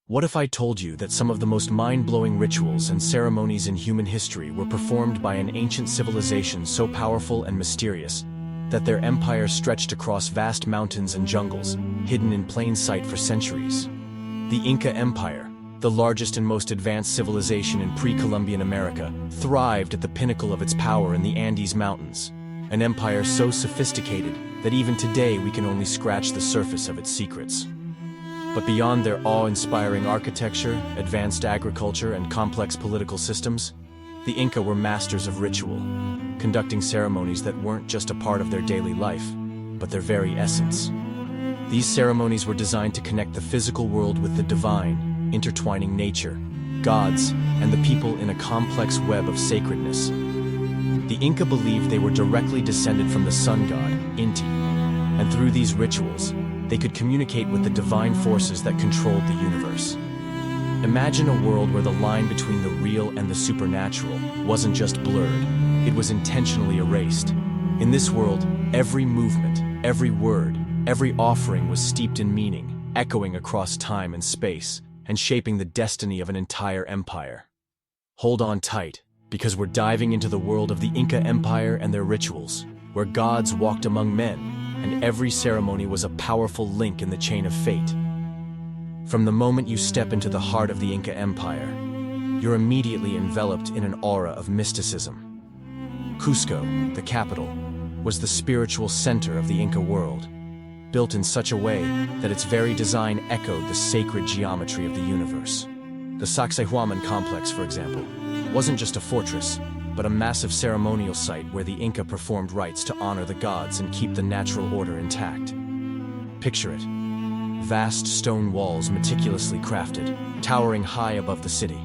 What if I told you that some of the most mind-blowing rituals and ceremonies in human history were performed by an ancient civilization so powerful and mysterious that their empire stretched across vast mountains and jungles, hidden in plain sight for centuries? The Inca Empire, the largest and most advanced civilization in pre-Columbian America, thrived at the pinnacle of its power in the Andes Mountains, an empire so sophisticated that even today we can only scratch the surface of its secrets. But beyond their awe-inspiring architecture, advanced agriculture, and complex political systems, the Inca were masters of ritual, conducting ceremonies that weren't just a part of their daily life, but their very essence. These ceremonies were designed to connect the physical world with the divine, intertwining nature, gods, and the people in a complex web of sacredness. The Inca believed they were directly descended from the sun god, Inti, and through these rituals, they could communicate with the divine forces that controlled the universe. Imagine a world where the line between the real and the supernatural wasn't just blurred, it was intentionally erased. In this world, every movement, every word, every offering was steeped in meaning, echoing across time and space, and shaping the destiny of an entire empire. Hold on tight, because we're diving into the world of the Inca Empire and their rituals, where gods walked among men, and every ceremony was a powerful link in the chain of fate. From the moment you step into the heart of the Inca Empire, you're immediately enveloped in an aura of mysticism. Cusco, the capital, was the spiritual center of the Inca world, built in such a way that its very design echoed the sacred geometry of the universe. The Sacsayhuaman complex, for example, wasn't just a fortress, but a massive ceremonial site where the Inca performed rites to honor the gods and keep the natural order intact. Picture it. Vast stone walls meticulously crafted, towering high above the city,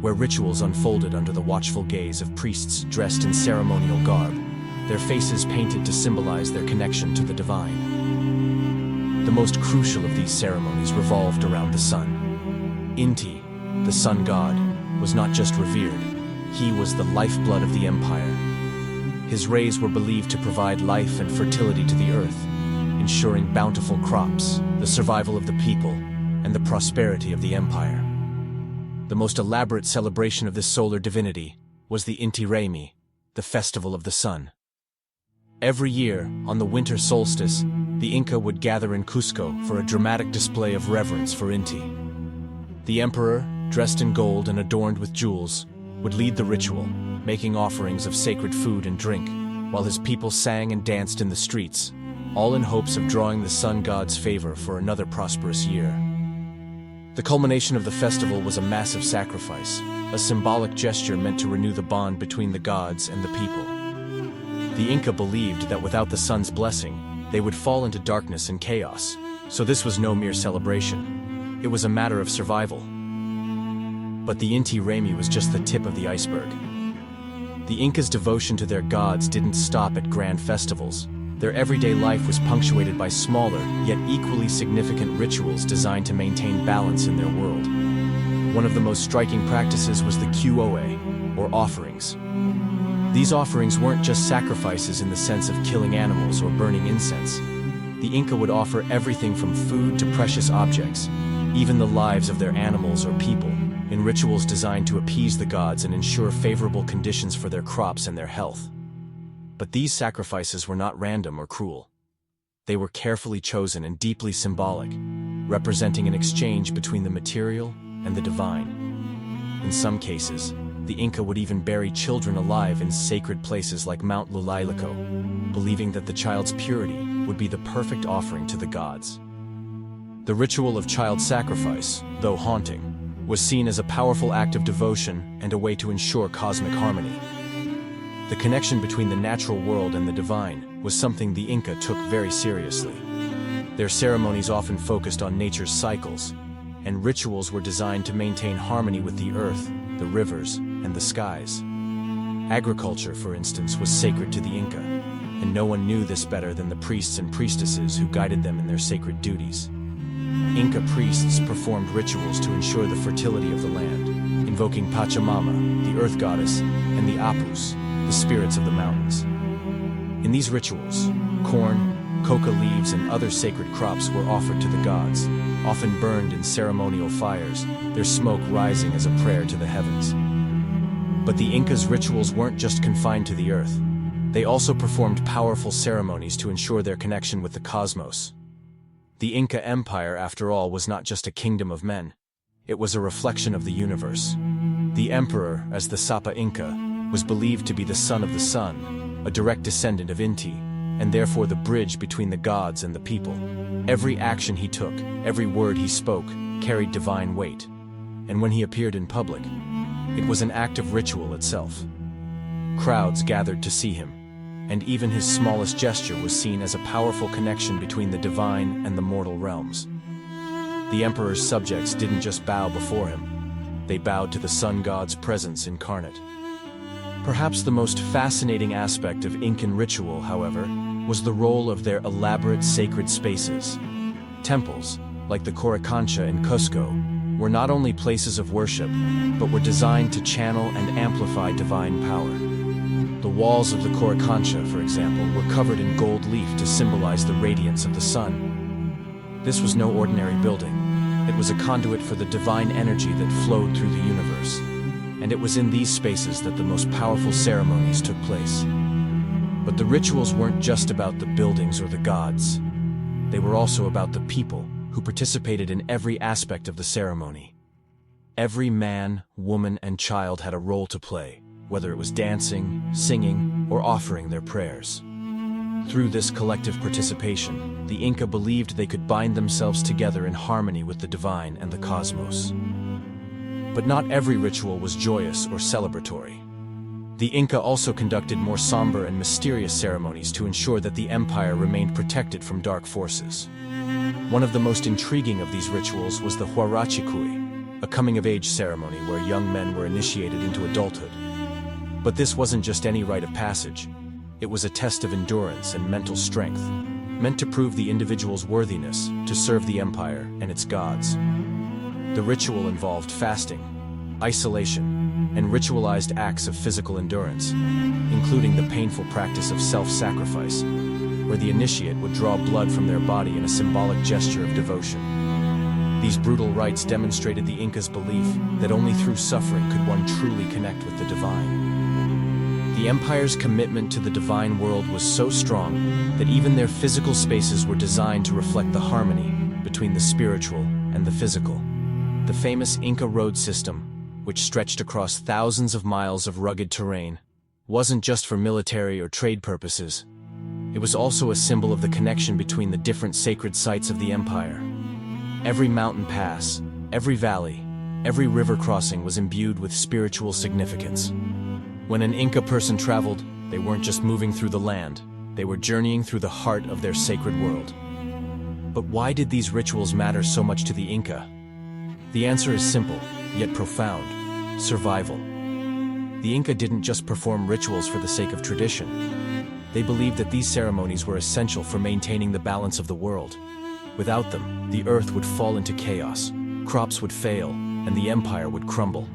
where rituals unfolded under the watchful gaze of priests dressed in ceremonial garb, their faces painted to symbolize their connection to the divine. The most crucial of these ceremonies revolved around the sun. Inti, the sun god, was not just revered, he was the lifeblood of the empire. His rays were believed to provide life and fertility to the earth, ensuring bountiful crops, the survival of the people, and the prosperity of the empire. The most elaborate celebration of this solar divinity was the Inti Raymi, the festival of the sun. Every year, on the winter solstice, the Inca would gather in Cusco for a dramatic display of reverence for Inti. The emperor, dressed in gold and adorned with jewels, would lead the ritual, making offerings of sacred food and drink, while his people sang and danced in the streets, all in hopes of drawing the sun god's favor for another prosperous year. The culmination of the festival was a massive sacrifice, a symbolic gesture meant to renew the bond between the gods and the people. The Inca believed that without the sun's blessing, they would fall into darkness and chaos, so this was no mere celebration. It was a matter of survival. But the Inti Raymi was just the tip of the iceberg. The Incas' devotion to their gods didn't stop at grand festivals. Their everyday life was punctuated by smaller, yet equally significant rituals designed to maintain balance in their world. One of the most striking practices was the Qoe, or offerings. These offerings weren't just sacrifices in the sense of killing animals or burning incense. The Inca would offer everything from food to precious objects, even the lives of their animals or people, in rituals designed to appease the gods and ensure favorable conditions for their crops and their health. But these sacrifices were not random or cruel. They were carefully chosen and deeply symbolic, representing an exchange between the material and the divine. In some cases, the Inca would even bury children alive in sacred places like Mount Lulailico, believing that the child's purity would be the perfect offering to the gods. The ritual of child sacrifice, though haunting, was seen as a powerful act of devotion and a way to ensure cosmic harmony. The connection between the natural world and the divine was something the Inca took very seriously. Their ceremonies often focused on nature's cycles, and rituals were designed to maintain harmony with the earth, the rivers, and the skies. Agriculture, for instance, was sacred to the Inca, and no one knew this better than the priests and priestesses who guided them in their sacred duties. Inca priests performed rituals to ensure the fertility of the land, invoking Pachamama, the earth goddess, and the Apus, the spirits of the mountains. In these rituals, corn, coca leaves, and other sacred crops were offered to the gods, often burned in ceremonial fires, their smoke rising as a prayer to the heavens. But the Incas' rituals weren't just confined to the earth. They also performed powerful ceremonies to ensure their connection with the cosmos. The Inca Empire, after all, was not just a kingdom of men. It was a reflection of the universe. The emperor, as the Sapa Inca, was believed to be the son of the sun, a direct descendant of Inti, and therefore the bridge between the gods and the people. Every action he took, every word he spoke, carried divine weight. And when he appeared in public, it was an act of ritual itself. Crowds gathered to see him, and even his smallest gesture was seen as a powerful connection between the divine and the mortal realms. The emperor's subjects didn't just bow before him. They bowed to the sun god's presence incarnate. Perhaps the most fascinating aspect of Incan ritual, however, was the role of their elaborate sacred spaces. Temples, like the Coricancha in Cusco, were not only places of worship, but were designed to channel and amplify divine power. The walls of the Coricancha, for example, were covered in gold leaf to symbolize the radiance of the sun. This was no ordinary building. It was a conduit for the divine energy that flowed through the universe. And it was in these spaces that the most powerful ceremonies took place. But the rituals weren't just about the buildings or the gods. They were also about the people who participated in every aspect of the ceremony. Every man, woman, and child had a role to play, whether it was dancing, singing, or offering their prayers. Through this collective participation, the Inca believed they could bind themselves together in harmony with the divine and the cosmos. But not every ritual was joyous or celebratory. The Inca also conducted more somber and mysterious ceremonies to ensure that the empire remained protected from dark forces. One of the most intriguing of these rituals was the Huarachicuy, a coming-of-age ceremony where young men were initiated into adulthood. But this wasn't just any rite of passage. It was a test of endurance and mental strength, meant to prove the individual's worthiness to serve the empire and its gods. The ritual involved fasting, isolation, and ritualized acts of physical endurance, including the painful practice of self-sacrifice, where the initiate would draw blood from their body in a symbolic gesture of devotion. These brutal rites demonstrated the Incas' belief that only through suffering could one truly connect with the divine. The empire's commitment to the divine world was so strong that even their physical spaces were designed to reflect the harmony between the spiritual and the physical. The famous Inca road system, which stretched across thousands of miles of rugged terrain, wasn't just for military or trade purposes. It was also a symbol of the connection between the different sacred sites of the empire. Every mountain pass, every valley, every river crossing was imbued with spiritual significance. When an Inca person traveled, they weren't just moving through the land, they were journeying through the heart of their sacred world. But why did these rituals matter so much to the Inca? The answer is simple, yet profound: survival. The Inca didn't just perform rituals for the sake of tradition. They believed that these ceremonies were essential for maintaining the balance of the world. Without them, the earth would fall into chaos, crops would fail, and the empire would crumble.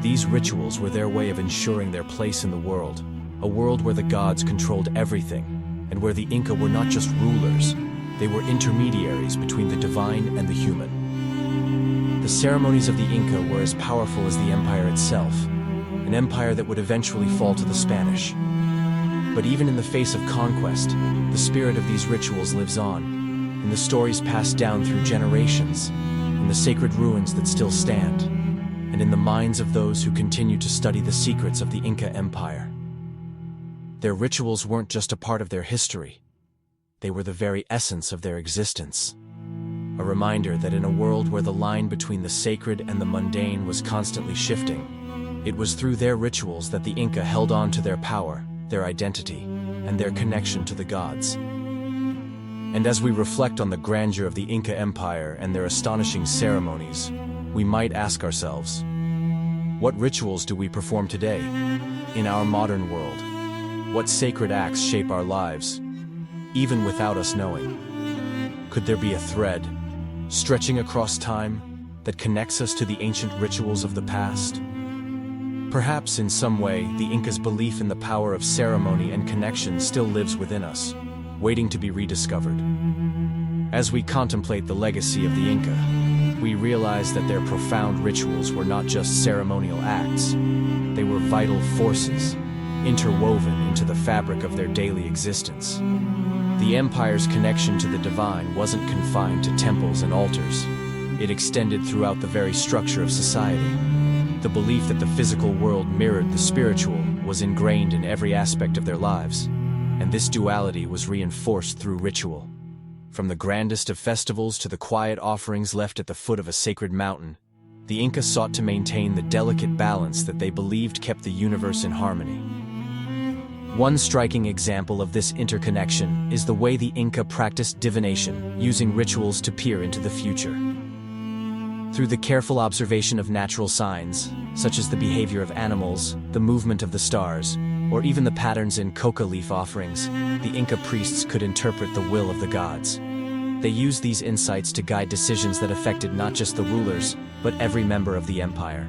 These rituals were their way of ensuring their place in the world, a world where the gods controlled everything, and where the Inca were not just rulers, they were intermediaries between the divine and the human. The ceremonies of the Inca were as powerful as the empire itself, an empire that would eventually fall to the Spanish. But even in the face of conquest, the spirit of these rituals lives on, in the stories passed down through generations, in the sacred ruins that still stand, and in the minds of those who continue to study the secrets of the Inca Empire. Their rituals weren't just a part of their history. They were the very essence of their existence. A reminder that in a world where the line between the sacred and the mundane was constantly shifting, it was through their rituals that the Inca held on to their power, their identity, and their connection to the gods. And as we reflect on the grandeur of the Inca Empire and their astonishing ceremonies, we might ask ourselves, what rituals do we perform today, in our modern world? What sacred acts shape our lives, even without us knowing? Could there be a thread, stretching across time, that connects us to the ancient rituals of the past? Perhaps in some way, the Incas' belief in the power of ceremony and connection still lives within us, waiting to be rediscovered. As we contemplate the legacy of the Inca, we realize that their profound rituals were not just ceremonial acts. They were vital forces, interwoven into the fabric of their daily existence. The empire's connection to the divine wasn't confined to temples and altars. It extended throughout the very structure of society. The belief that the physical world mirrored the spiritual was ingrained in every aspect of their lives, and this duality was reinforced through ritual. From the grandest of festivals to the quiet offerings left at the foot of a sacred mountain, the Inca sought to maintain the delicate balance that they believed kept the universe in harmony. One striking example of this interconnection is the way the Inca practiced divination, using rituals to peer into the future. Through the careful observation of natural signs, such as the behavior of animals, the movement of the stars, or even the patterns in coca leaf offerings, the Inca priests could interpret the will of the gods. They used these insights to guide decisions that affected not just the rulers, but every member of the empire.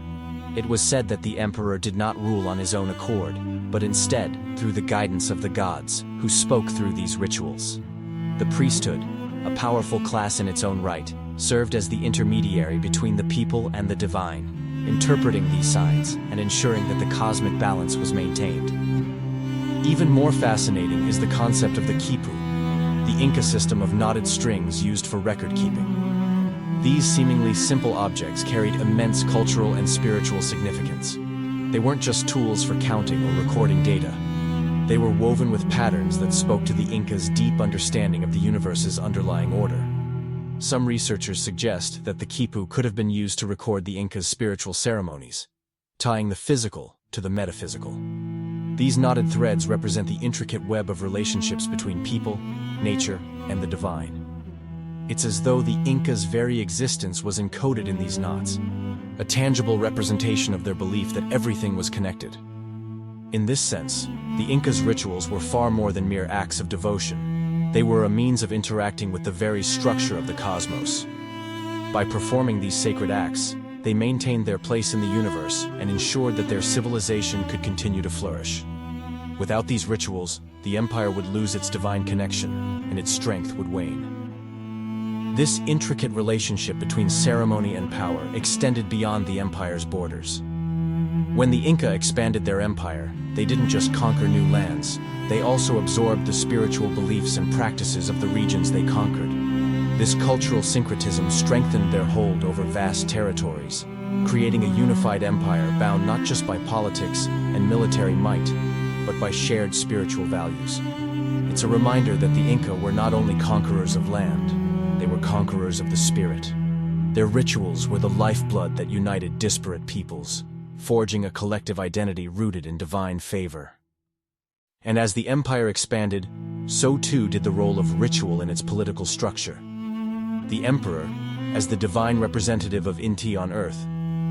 It was said that the emperor did not rule on his own accord, but instead through the guidance of the gods, who spoke through these rituals. The priesthood, a powerful class in its own right, served as the intermediary between the people and the divine, interpreting these signs and ensuring that the cosmic balance was maintained. Even more fascinating is the concept of the khipu, the Inca system of knotted strings used for record-keeping. These seemingly simple objects carried immense cultural and spiritual significance. They weren't just tools for counting or recording data. They were woven with patterns that spoke to the Incas' deep understanding of the universe's underlying order. Some researchers suggest that the khipu could have been used to record the Incas' spiritual ceremonies, tying the physical to the metaphysical. These knotted threads represent the intricate web of relationships between people, nature, and the divine. It's as though the Incas' very existence was encoded in these knots, a tangible representation of their belief that everything was connected. In this sense, the Incas' rituals were far more than mere acts of devotion. They were a means of interacting with the very structure of the cosmos. By performing these sacred acts, they maintained their place in the universe and ensured that their civilization could continue to flourish. Without these rituals, the empire would lose its divine connection, and its strength would wane. This intricate relationship between ceremony and power extended beyond the empire's borders. When the Inca expanded their empire, they didn't just conquer new lands, they also absorbed the spiritual beliefs and practices of the regions they conquered. This cultural syncretism strengthened their hold over vast territories, creating a unified empire bound not just by politics and military might, but by shared spiritual values. It's a reminder that the Inca were not only conquerors of land, they were conquerors of the spirit. Their rituals were the lifeblood that united disparate peoples, forging a collective identity rooted in divine favor. And as the empire expanded, so too did the role of ritual in its political structure. The emperor, as the divine representative of Inti on earth,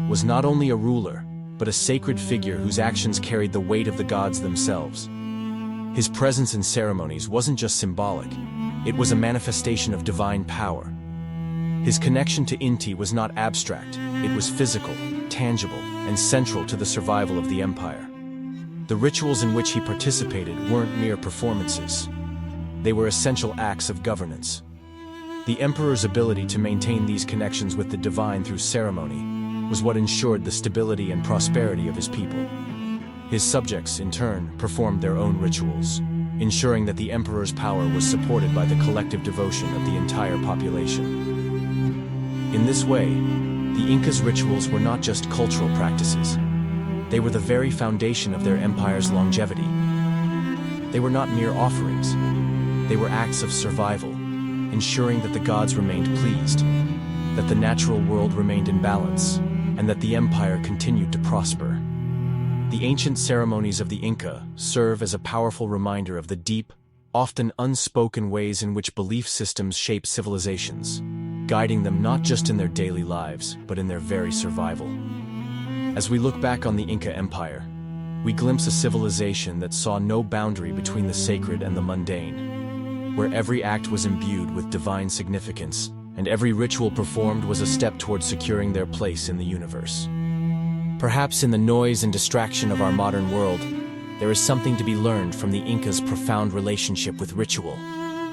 was not only a ruler, but a sacred figure whose actions carried the weight of the gods themselves. His presence in ceremonies wasn't just symbolic, it was a manifestation of divine power. His connection to Inti was not abstract, it was physical, tangible, and central to the survival of the empire. The rituals in which he participated weren't mere performances. They were essential acts of governance. The emperor's ability to maintain these connections with the divine through ceremony was what ensured the stability and prosperity of his people. His subjects, in turn, performed their own rituals, ensuring that the emperor's power was supported by the collective devotion of the entire population. In this way, the Incas' rituals were not just cultural practices. They were the very foundation of their empire's longevity. They were not mere offerings. They were acts of survival, ensuring that the gods remained pleased, that the natural world remained in balance, and that the empire continued to prosper. The ancient ceremonies of the Inca serve as a powerful reminder of the deep, often unspoken ways in which belief systems shape civilizations, guiding them not just in their daily lives, but in their very survival. As we look back on the Inca Empire, we glimpse a civilization that saw no boundary between the sacred and the mundane, where every act was imbued with divine significance, and every ritual performed was a step toward securing their place in the universe. Perhaps in the noise and distraction of our modern world, there is something to be learned from the Incas' profound relationship with ritual.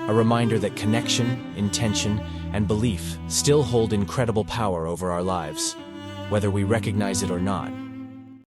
a reminder that connection, intention, and belief still hold incredible power over our lives, whether we recognize it or not.